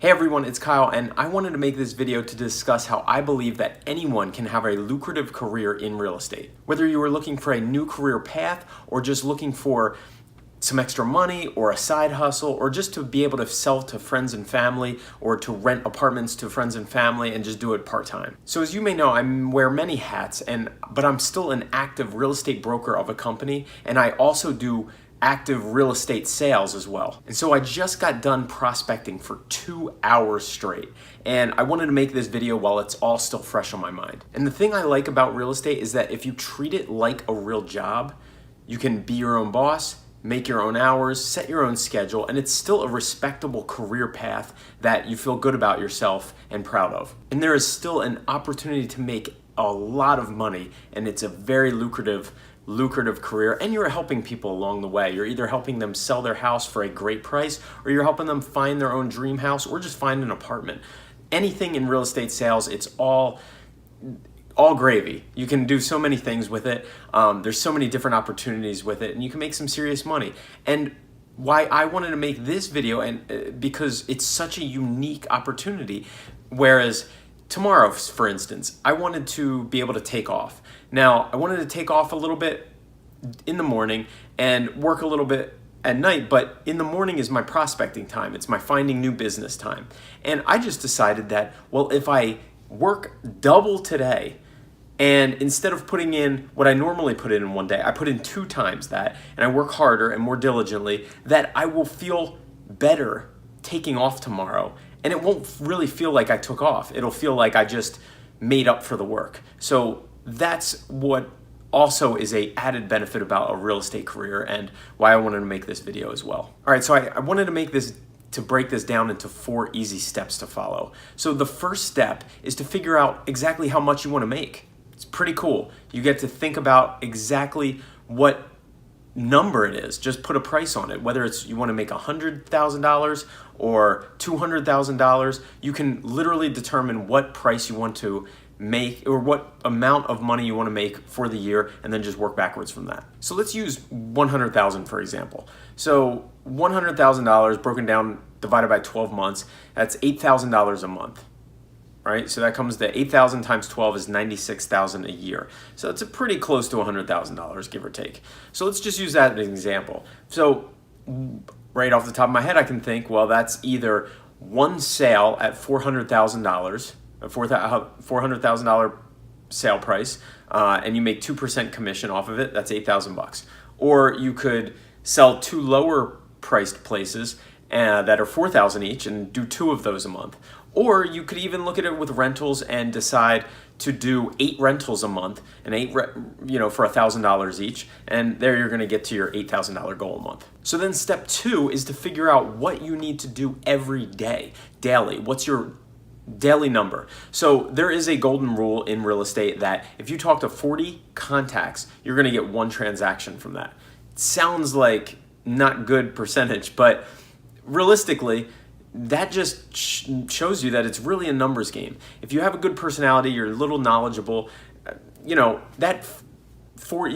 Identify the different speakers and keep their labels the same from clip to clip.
Speaker 1: Hey everyone, it's Kyle, and I wanted to make this video to discuss how I believe that anyone can have a lucrative career in real estate. Whether you are looking for a new career path or just looking for some extra money or a side hustle or just to be able to sell to friends and family or to rent apartments to friends and family and just do it part-time. So as you may know, I wear many hats, but I'm still an active real estate broker of a company, and I also do active real estate sales as well. And so I just got done prospecting for 2 hours straight, and I wanted to make this video while it's all still fresh on my mind. And the thing I like about real estate is that if you treat it like a real job, you can be your own boss, make your own hours, set your own schedule, and it's still a respectable career path that you feel good about yourself and proud of. And there is still an opportunity to make a lot of money, and it's a very lucrative career, and you're helping people along the way. You're either helping them sell their house for a great price, or you're helping them find their own dream house, or just find an apartment. Anything in real estate sales, it's all gravy. You can do so many things with it. There's so many different opportunities with it, and you can make some serious money. And why I wanted to make this video, and because it's such a unique opportunity, whereas tomorrow, for instance, I wanted to be able to take off. Now, I wanted to take off a little bit in the morning and work a little bit at night, but in the morning is my prospecting time. It's my finding new business time. And I just decided that, well, if I work double today, and instead of putting in what I normally put in one day, I put in 2 times that, and I work harder and more diligently, that I will feel better taking off tomorrow. And it won't really feel like I took off. It'll feel like I just made up for the work. So that's what also is a added benefit about a real estate career, and why I wanted to make this video as well. All right, so I wanted to break this down into 4 easy steps to follow. So the first step is to figure out exactly how much you want to make. It's pretty cool. You get to think about exactly what number it is. Just put a price on it. Whether it's you want to make $100,000 or $200,000, you can literally determine what price you want to make or what amount of money you want to make for the year, and then just work backwards from that. So let's use $100,000 for example. So $100,000 broken down, divided by 12 months, that's $8,000 a month. Right? So that comes to 8,000 times 12 is 96,000 a year. So it's a pretty close to $100,000, give or take. So let's just use that as an example. So right off the top of my head, I can think, well, that's either one sale at $400,000, a $400,000 sale price, and you make 2% commission off of it. That's 8,000 bucks. Or you could sell 2 lower priced places that are 4,000 each and do 2 of those a month. Or you could even look at it with rentals and decide to do 8 rentals a month and for $1,000 each, and there you're going to get to your $8,000 goal a month. So then step 2 is to figure out what you need to do every day, daily. What's your daily number? So there is a golden rule in real estate that if you talk to 40 contacts, you're going to get 1 transaction from that. It sounds like not good percentage, but realistically, that just shows you that it's really a numbers game. If you have a good personality, you're a little knowledgeable, you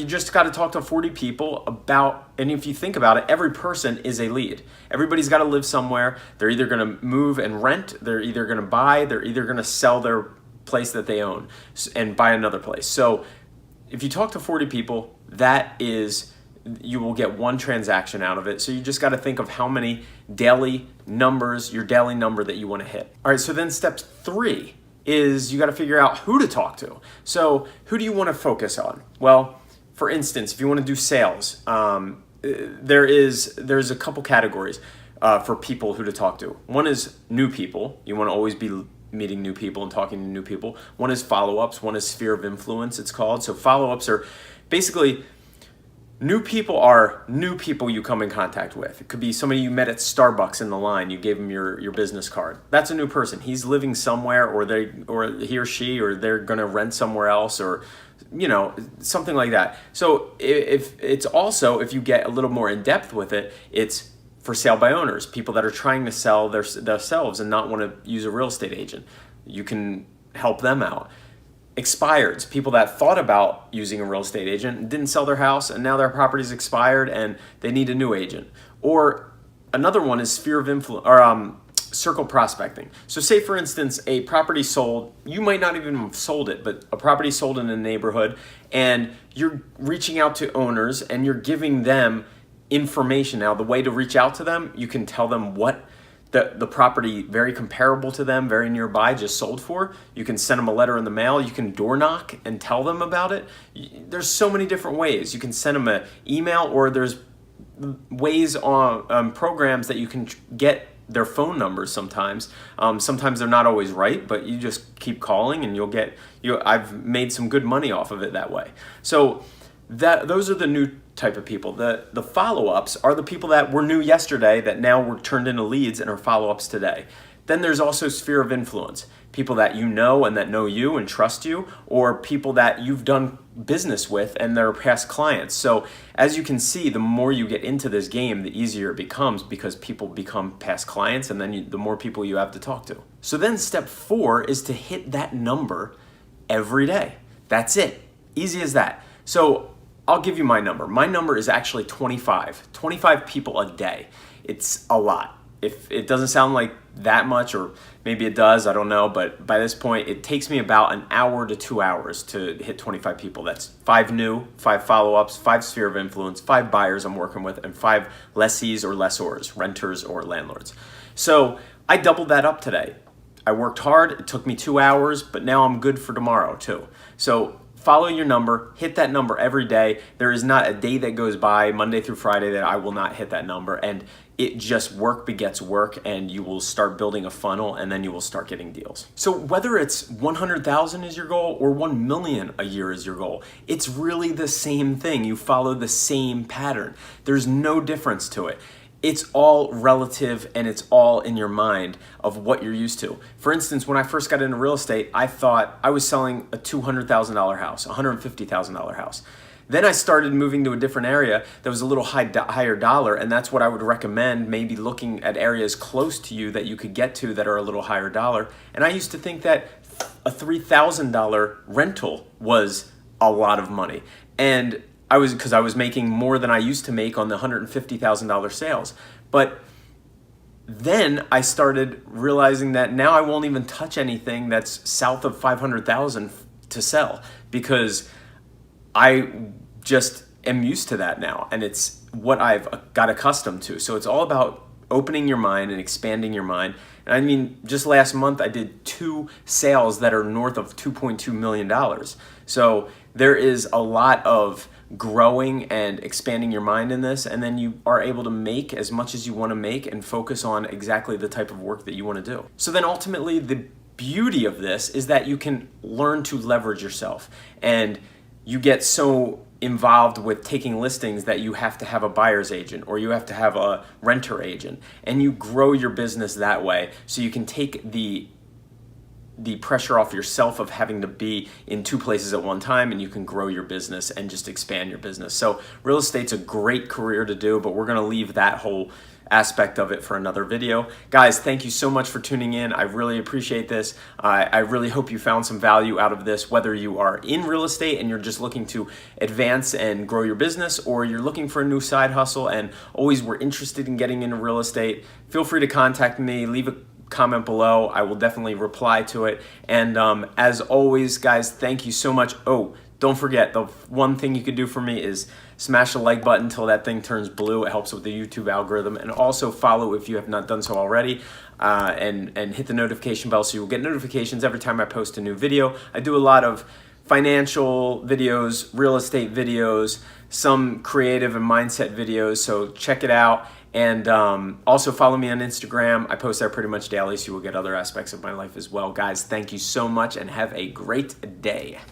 Speaker 1: just got to talk to 40 people about, and if you think about it, every person is a lead. Everybody's got to live somewhere. They're either going to move and rent, they're either going to buy, they're either going to sell their place that they own and buy another place. So if you talk to 40 people, you will get 1 transaction out of it. So you just got to think of how many daily numbers, your daily number that you want to hit. All right, so then step 3 is you got to figure out who to talk to. So who do you want to focus on? Well, for instance, if you want to do sales, there's a couple categories for people who to talk to. One is new people. You want to always be meeting new people and talking to new people. One is follow-ups. One is sphere of influence, it's called. So follow-ups are basically new people are new people you come in contact with. It could be somebody you met at Starbucks in the line. You gave him your business card. That's a new person. He's living somewhere, or he or she, or they're going to rent somewhere else, or something like that. So if you get a little more in depth with it, it's for sale by owners, people that are trying to sell themselves and not want to use a real estate agent. You can help them out. Expireds, people that thought about using a real estate agent and didn't sell their house, and now their property's expired and they need a new agent. Or another one is sphere of influence, or circle prospecting. So say for instance, a property sold, you might not even have sold it, but a property sold in a neighborhood and you're reaching out to owners and you're giving them information. Now the way to reach out to them, you can tell them what the property very comparable to them, very nearby, just sold for. You can send them a letter in the mail. You can door knock and tell them about it. There's so many different ways. You can send them an email, or there's ways on programs that you can get their phone numbers sometimes. Sometimes they're not always right, but you just keep calling and you'll get, I've made some good money off of it that way. So those are the new type of people. The follow-ups are the people that were new yesterday that now were turned into leads and are follow-ups today. Then there's also sphere of influence, people that you know and that know you and trust you, or people that you've done business with and they're past clients. So as you can see, the more you get into this game, the easier it becomes, because people become past clients, and then the more people you have to talk to. So then step 4 is to hit that number every day. That's it. Easy as that. So I'll give you my number. My number is actually 25 people a day. It's a lot. If it doesn't sound like that much, or maybe it does, I don't know, but by this point, it takes me about an hour to 2 hours to hit 25 people. That's 5 new, 5 follow-ups, 5 sphere of influence, 5 buyers I'm working with, and 5 lessees or lessors, renters or landlords. So I doubled that up today. I worked hard, it took me 2 hours, but now I'm good for tomorrow too. So follow your number, hit that number every day. There is not a day that goes by, Monday through Friday, that I will not hit that number. And it just, work begets work, and you will start building a funnel, and then you will start getting deals. So whether it's 100,000 is your goal or 1 million a year is your goal, it's really the same thing. You follow the same pattern. There's no difference to it. It's all relative, and it's all in your mind of what you're used to. For instance, when I first got into real estate, I thought I was selling a $200,000 house, a $150,000 house. Then I started moving to a different area that was a little higher dollar, and that's what I would recommend, maybe looking at areas close to you that you could get to that are a little higher dollar. And I used to think that a $3,000 rental was a lot of money. And because I was making more than I used to make on the $150,000 sales. But then I started realizing that now I won't even touch anything that's south of 500,000 to sell, because I just am used to that now, and it's what I've got accustomed to. So it's all about opening your mind and expanding your mind. And I mean, just last month I did 2 sales that are north of $2.2 million. So there is a lot of growing and expanding your mind in this, and then you are able to make as much as you want to make and focus on exactly the type of work that you want to do. So then ultimately, the beauty of this is that you can learn to leverage yourself, and you get so involved with taking listings that you have to have a buyer's agent or you have to have a renter agent, and you grow your business that way, so you can take the pressure off yourself of having to be in 2 places at one time, and you can grow your business and just expand your business. So real estate's a great career to do, but we're going to leave that whole aspect of it for another video. Guys, thank you so much for tuning in. I really appreciate this. I really hope you found some value out of this, whether you are in real estate and you're just looking to advance and grow your business, or you're looking for a new side hustle and always were interested in getting into real estate. Feel free to contact me, leave a comment below. I will definitely reply to it. And as always, guys, thank you so much. Oh, don't forget, the one thing you could do for me is smash the like button until that thing turns blue. It helps with the YouTube algorithm. And also follow if you have not done so already, and hit the notification bell so you'll get notifications every time I post a new video. I do a lot of financial videos, real estate videos, some creative and mindset videos, so check it out. And also follow me on Instagram. I post there pretty much daily, so you will get other aspects of my life as well. Guys, thank you so much and have a great day.